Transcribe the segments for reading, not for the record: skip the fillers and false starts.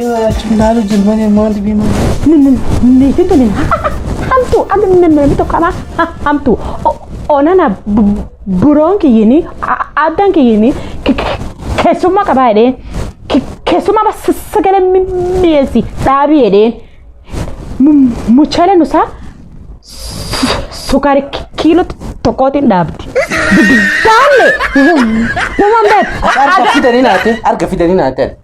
Dia cuma jilbanya mau dibima. Nih itu nih. Hamtu, ada itu kama hamtu. Oh nana burung kayak gini, ada kayak gini. Kesuma kabar deh. Kesuma bas segala miesi. Tapi deh. Mucala nusa. Sukari kilo tokotin dabti. Dale. Mama bet. Arga fidani nate.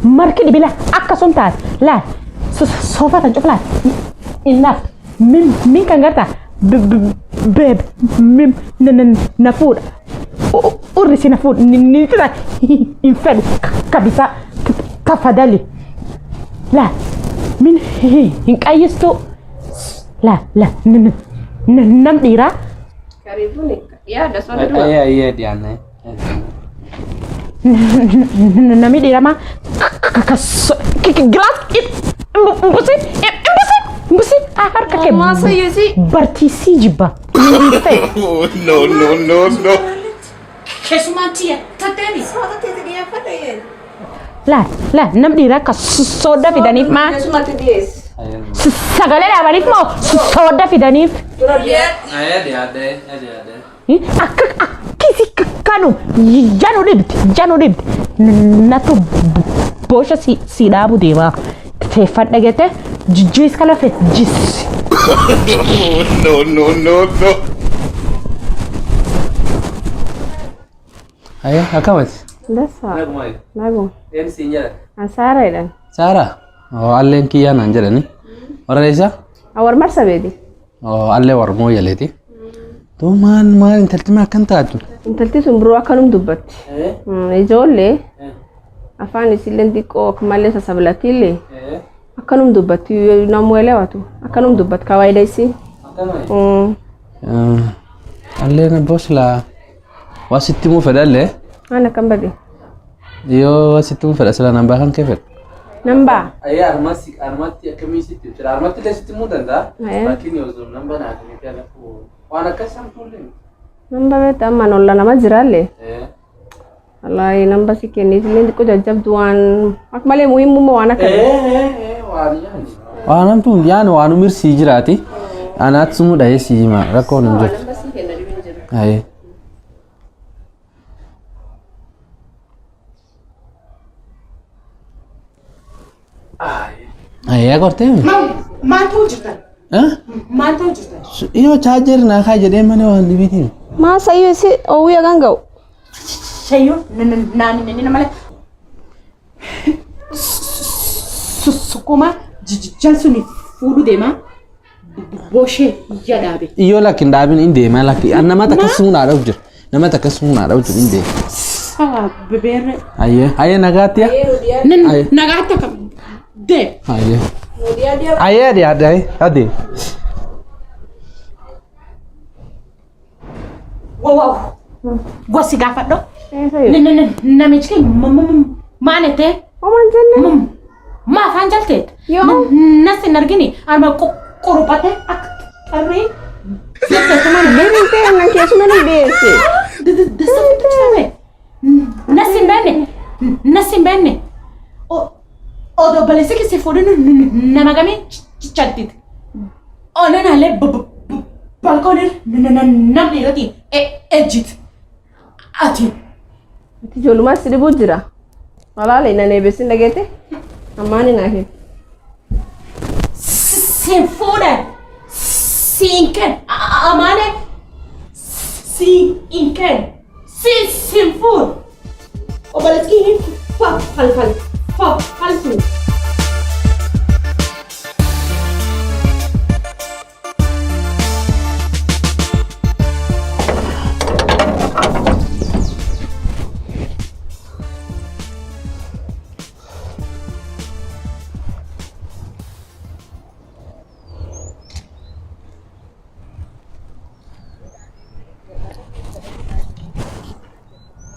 Marki dibilang akka sontas. Lah. Sofa tan coklat. Enough. Min kan gata. Beb. Na food. Urisi na food. Ni kita infed. Kabisa. Kafadali. Lah. Min hinkayis tu. Lah. Nam dira. Karibu nih. Ya, ada soda dulu. Iya Diana. Nami dira mah gelas Mbusi ahar kake masa iya sih? Bartisi jiba. No. Kesumantia, tatemi. Soda tete dia apa deh? Lah, nam dira ka soda fidanif mah. Kesumantia dia. Sagale la banif mo soda fidanif. Lihat. Ada. Kisi kanu jano dib natu bosha si dabu dewa te fadda gete jis kala fet jis No. Ayah, akamat. Dasa. Nagmay. Nago. Yan sinya. Asara idan. Sarah. Oh, allen kiya nanjara ni. Ora isa? Awar marsa bedi. Oh, alle war mo yaleti. To man intalti ma kan taatu. Intalti sumbru akanum dubbat. Ijoollee afaan isilleen xiqqoo malee sasabilatille akkanum dubbatti namu elewatu akkanum dubbat kawaida isi. Alle na bosla wasitti mu fadalle. Ana kan bade. Yo wasitti mu fadasla namba kan kefet. Namba. Ayya armatti akkamisi tira armatti le sitti mu danda. Lakini yozo namba na akami kala ko. Wana kasam tulle. Namba beta manolla nama jiralle. Wallahi namba si kenni isilleen xiqqoo jajjabduwaan ak malee muhimu mo wana kan. Waaniyani. Waanam tun yaani waanu mirsi jiraati. Anaat sumu dhaye siima rakkoon hin jirtu. Namba si kenna dibin jiru. Ayya. Ayya kortee. Maantu jirtan. Maantu jirtan. Iyo charger na kaa jedhee mana waan dibitiin. Masa iyo isi owuya gangau. Shayo nani namale. Sukuma jalsuni fudu dema. Boshe yadabe. Iyo lakin daabin in deema lakki nama takka suunaa jira. Nama takka suunaa jira in deema. Sawa bebere. Ayya nagaatiya. Nagata kam. De. Ayya ade. Wow. Gosi gafadho. Namichi maanete. Oman jenne. Ma fanjaltet. Yo. Nasin argini arma korupate ak arri. Berinte nan kesuma ni bese. Nasin benne. Odo balesi che si fuori namagami chattit. Ona le balcone namni rati ejit. Ati. Ati joluma sidi bujira. Wala ina ne besin dagete. Amani nahi. Sin fuori. Sinken. Amane. Sinken. Sin fuori. O balesi fal. Falsu.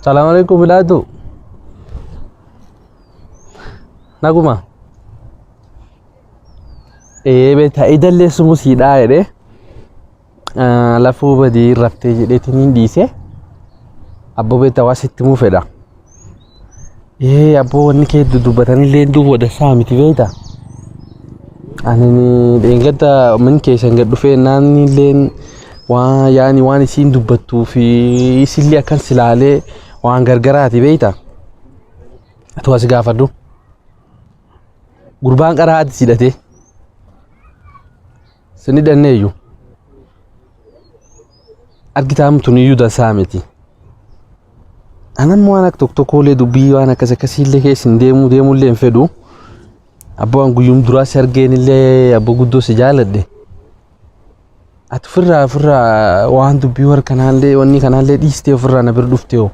Assalamualaikum biladu. Naguma. Beta idalle sumu siidhaa jedhee lafuu badii raftee jedheetiin hin dhiise. Abbo beeta waa sitti muu fedha. Abbo wanni kee dudubbatanii illee duwwada saamiti beektaa? Ani dheengadda min keessan gad dhufee naanni illee waan isiin dubbattuu fi isillee akkan silaalee waan gargaraati beektaa? Atu as gaafadhu. Gurbaan qaraa ati sidhatee sini danneeyyu argitaan tuniyyuu dansaa miti. Anan waan akka tokkollee dubbii waan akkasiillee keessin deemullee hin fedhu. Abbaan guyyum duraas argeenillee abbo guddoo si jaaladhe. Ati firraa waan dubbii warra kanaallee wanni kanaallee dhiistee ofirraa na bira dhuftee hoo.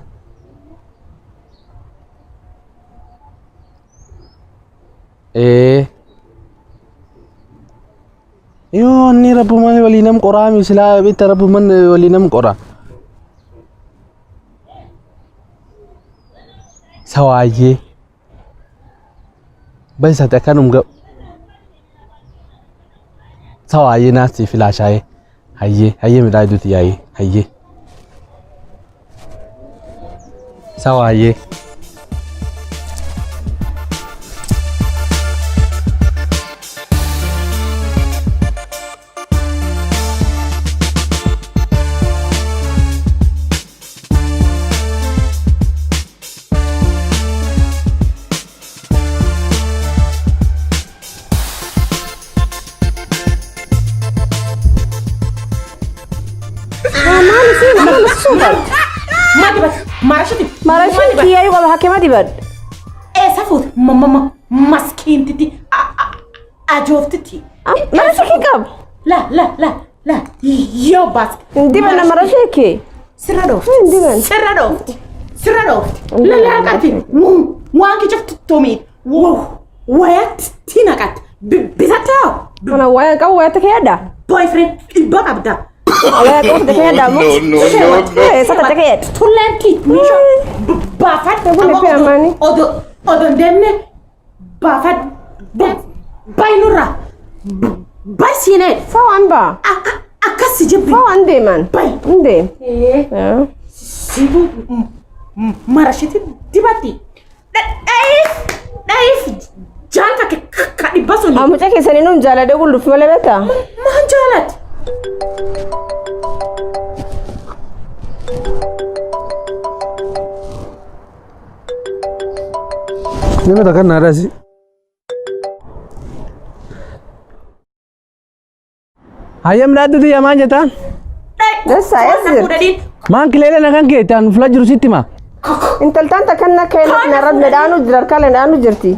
Yoo inni rabbumaan walii nam qoraa misilaa bitta rabbumaan walii nam qoraa. Sawaayyee. Baisate akkanum ga'u. Sawaayyee naatti filaashaayee. Hayyee midhaa iddootti yaa'ee. Hayyee. Sawaayyee. Marashati kiai wala hakema dibad. Safut maskin titi ajoftiti. Marashaki kab. La. Yo bas. Diban na marashaki. Sirado. Diban. Sirado. La kati. Wangi jafti tomi. Wayat tinakat. Bisata. Mana waya kau waya takeda. Boyfriend ibakabda. Waya kau takeda mo. No. Sata takeda. Tulenti. Bafat amani. Odo demne bafat bainura basine Sawan ba? Akasi jebbi Sawan de man. Bay. Inde. Sibu marashiti dibati. Daif janta ke kadi basoni. Amu take sani nun jala de guluf malabeta. Man jalat. Nima takkan nada sih. Ayam dah tu dia mana tan? Saya sir. Maan kilele nakan ke tan flajur sitti ma. Intal tanta kanna kayna narad medanu jirar kala nanu jirti.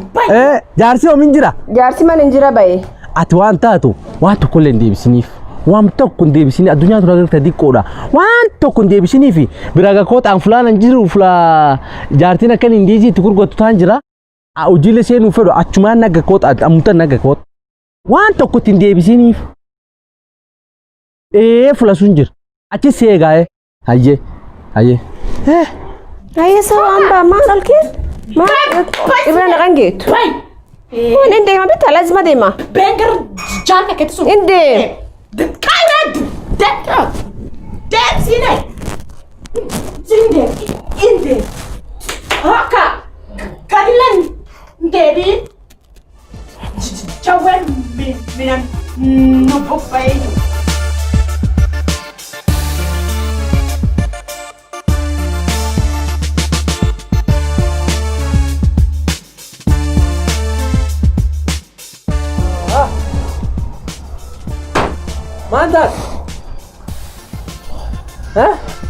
Jarsi o minjira. Jarsi man injira baye. Atwan tatu watu kule ndi bisinif. Wam tokku ndi bisini adunya tu ragal tadi koda. Wan tokku ndi bisinifi. Biraga kota ang fulana njiru fula jartina kan indiji tukur tu tanjira. Ujile senu fedo acuman naga kota amutan naga kota. Wan tokku ndi bisinif. Fula sunjir. Aci sega Haye. Aye sawan ba ma dalkir? Ma ibran nakan gitu. Inde ma bita lazima de ma. Bengar jana ke tsu. Inde. Kaya det sine. Inde. Haka. Kadilan dedi. Chawen minan no popay. Mantap.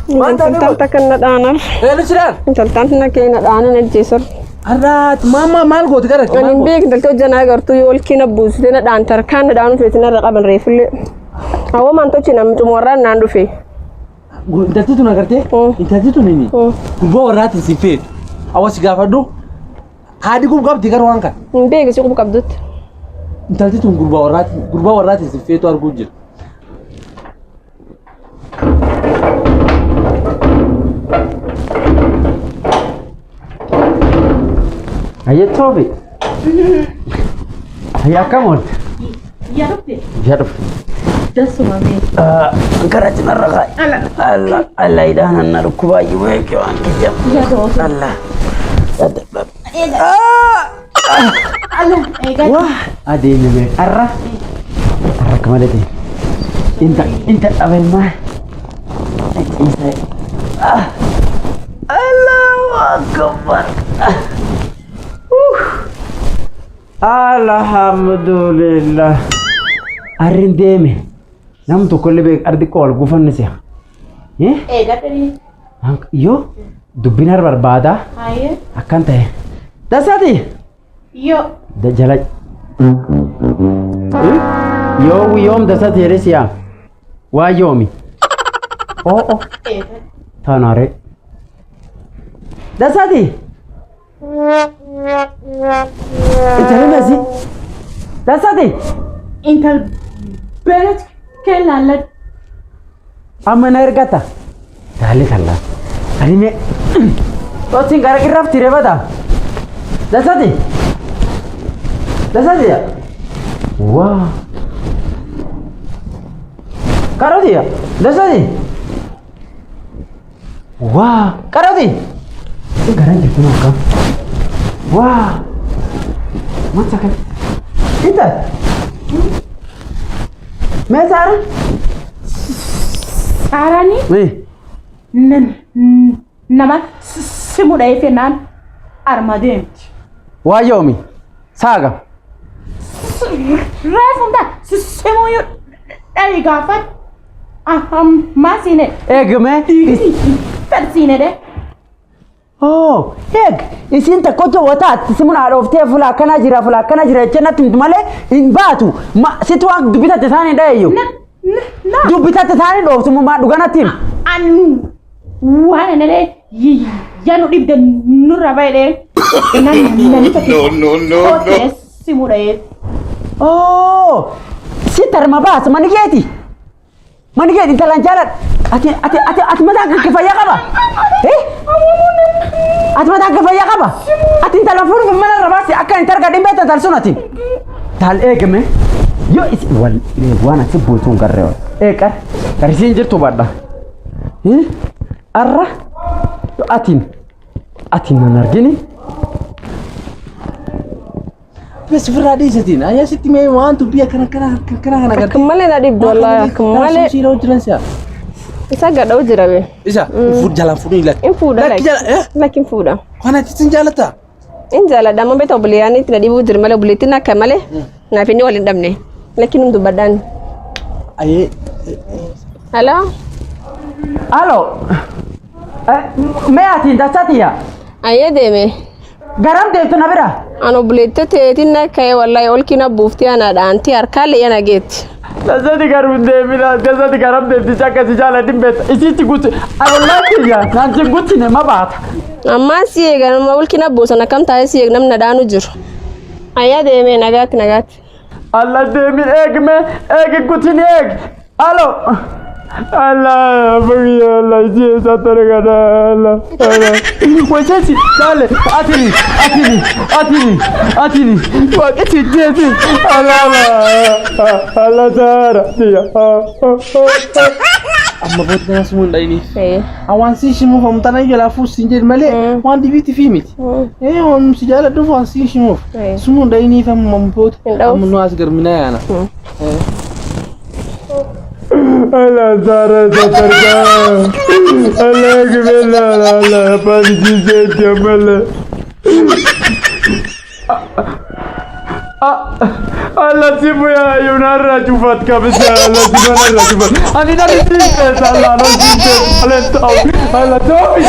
Mantap tanta kanna danar. Lu sidan. Intal tanta kayna danar jesor. Arat mama mal go tigara. Anin bek dal to jana gar to yol kina bus dena dan tar kan danu fetina raqaban refle. Awo man to cina muran nandu fe. Intati tu nagarte? Intati tu nini? Gua warati si fe. Awas gafadu. Hadi gum gab tigar wanka. Bek si gum kabdut. Intati tu gurba warati si fe to argujir. Ayat Tobi. Ayat kamu. Ya Rabbi. Dasu mami. Angkara cina raga. Allah idahan narukuba yuwe ke wangi jam. Ya do. Allah. Wah, adeemi mee arra kamalee ta'e. Inta dhabeen maa. Allahu akbar. Alhamdulillah. Arrin deeme. Nam tokkollee beek ardi qool gufanne si'a. Eegatanii. Yoo dubbina barbaada. Haayee. Akkan ta'e. Dasati. Yoo. Jala. Yoom dasati jedhee si'a. Waa yoomi. Oh. Taanaare. Dasati. Intala masi. Dasati. Intal beelet kennaala. Amma na ergata. Daalee kalla. Ani mee. Tootiin gara irraaf tiree bata. Dasati. Ya. Wah. Karoti ya. Dasati. Wah. Karoti. Garan gitu maka. Wah. Macam kan. Kita. Mesar. Saarani. Wih. Nama simudha ifenaan armadeemti. Waa yoomi. Saaga. Reefunda simuyyuu dhayi gaafat. Maasine. Eegame. Tarsiine de. Oh, isin takkotu wataat simun haadhoftee fulaa kana jira jennatti malee hin baatu. Situ waan dubbitatte isaanii dhayeeyyu. Dubbitatte isaanii dhooftu maa dhuganattiin. Waan anadee yaanu dhibde nurra baay'ee. No. Simudha yeet. Oh, si tarma baas mani keeti intalaan jaaladha. Ati mataa akka fayyaa qaba. Ati mataa akka fayyaa qaba. Ati intalaan fuudhuuf mana irra baasi akka hin targa dhimbeetta talsunati. Taal eegame. Yoo isi waan asi buutuun garree eeqar garisiin jirtu badha. Arra atiin nan argini. Bes firadi setin, ayah siti me waan tu biar kana. Kemana nak dibdo lah, kemana? Siro jalan siya. Isa gak tahu jera be. Isa, jalan food ni lek. Food lah. Lek food. Kana titin jalan ta? In jalan, dah mau betul beli ani tidak dibu jera malah beli tina kemana? Nah, ini walin dam ni. Lekin untuk badan. Ayah. Halo. Me atin dasati ya. Ayah deh me. Garam deh tu nabira. Anu beli tina kayak walai olkina bufti anak anti arkale ya naget. Dasati garam deh mina, dasati garam deh dijaka si jalan dimbet. Isi ciguti. Anu lagi ya, nanti guti ne mabat. Amma sih kan mau olkina bosan nakam tahu sih nam nadanu jur. Ayah deh me nagat. Allah deh min egg guti ni egg. Halo. Allah, bagi Allah, dia satu Allah. Wajib dale, atini. Wajib dia sih. Allah Zara dia. Amma buat dengan semua ini. Awan sih semua kamu tanah jalan fus sinjer male, wan di biti filmit. On si jalan tu wan sih semua. Semua ini kamu membuat, kamu nuas germina ana. Allah Zara satarga. Allah kebela Allah panji jamal. Allah sibuya yunara cufat kabisa Allah simana cufat. Ani dari sini Allah Allah tahu. Allah tahu.